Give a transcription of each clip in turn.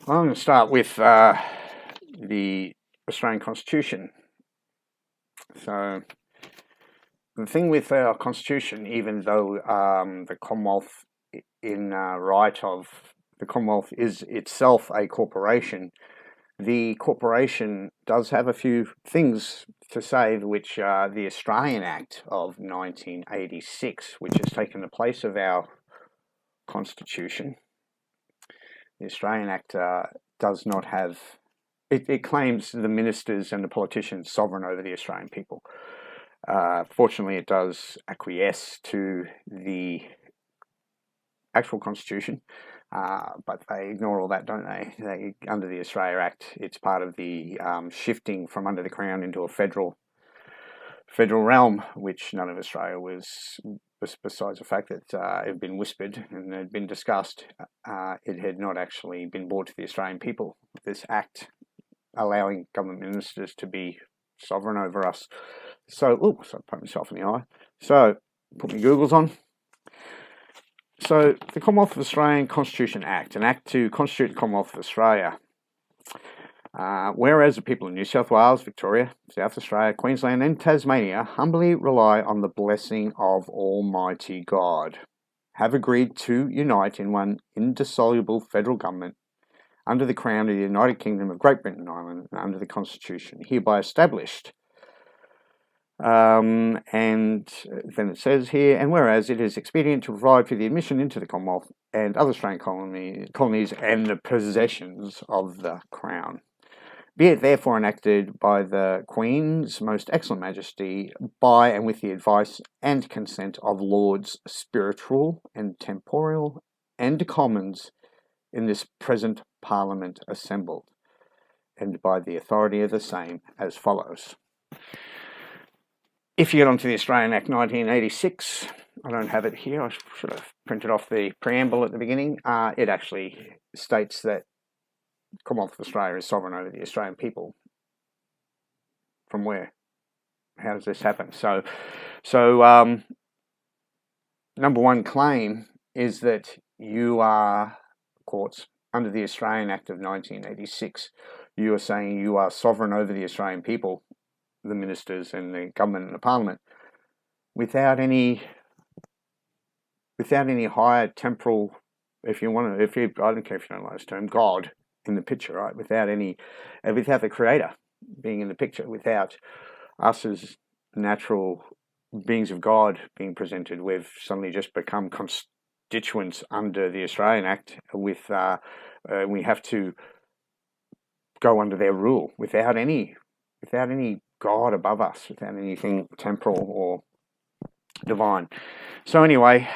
Well, I'm going to start with the Australian Constitution. So the thing with our Constitution, even though the Commonwealth the Commonwealth is itself a corporation, the corporation does have a few things to say, which the Australian Act of 1986, which has taken the place of our Constitution. The Australian Act does not have, it claims the ministers and the politicians sovereign over the Australian people. Fortunately, it does acquiesce to the actual Constitution, but they ignore all that, don't they? Under the Australia Act, it's part of the shifting from under the Crown into a federal realm, which none of Australia was, besides the fact that it had been whispered and had been discussed, it had not actually been brought to the Australian people. This act allowing government ministers to be sovereign over us. So, I poked myself in the eye. So, put my Googles on. So, the Commonwealth of Australian Constitution Act, an act to constitute the Commonwealth of Australia. Whereas the people of New South Wales, Victoria, South Australia, Queensland and Tasmania humbly rely on the blessing of Almighty God, have agreed to unite in one indissoluble federal government under the Crown of the United Kingdom of Great Britain and Ireland, under the Constitution hereby established. And then it says here, and whereas it is expedient to provide for the admission into the Commonwealth and other Australian colonies and the possessions of the Crown. Be it therefore enacted by the Queen's most excellent Majesty, by and with the advice and consent of Lords Spiritual and Temporal and Commons in this present Parliament assembled, and by the authority of the same as follows. If you get onto the Australian Act 1986, I don't have it here, I should have printed off the preamble at the beginning. It actually states that the Commonwealth of Australia is sovereign over the Australian people. From where? How does this happen? So number one claim is that you are, courts, under the Australian Act of 1986, you are saying you are sovereign over the Australian people, the ministers and the government and the parliament, without any higher temporal, I don't care if you don't like this term, God in the picture, right? Without the Creator being in the picture, without us as natural beings of God being presented, we've suddenly just become constituents under the Australian Act. We have to go under their rule without any God above us, without anything temporal or divine. So anyway,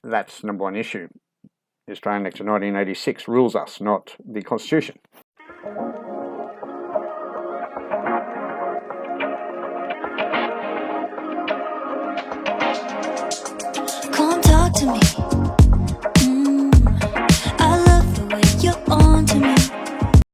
that's number one issue. The Australian Act of 1986 rules us, not the Constitution. Come talk to me.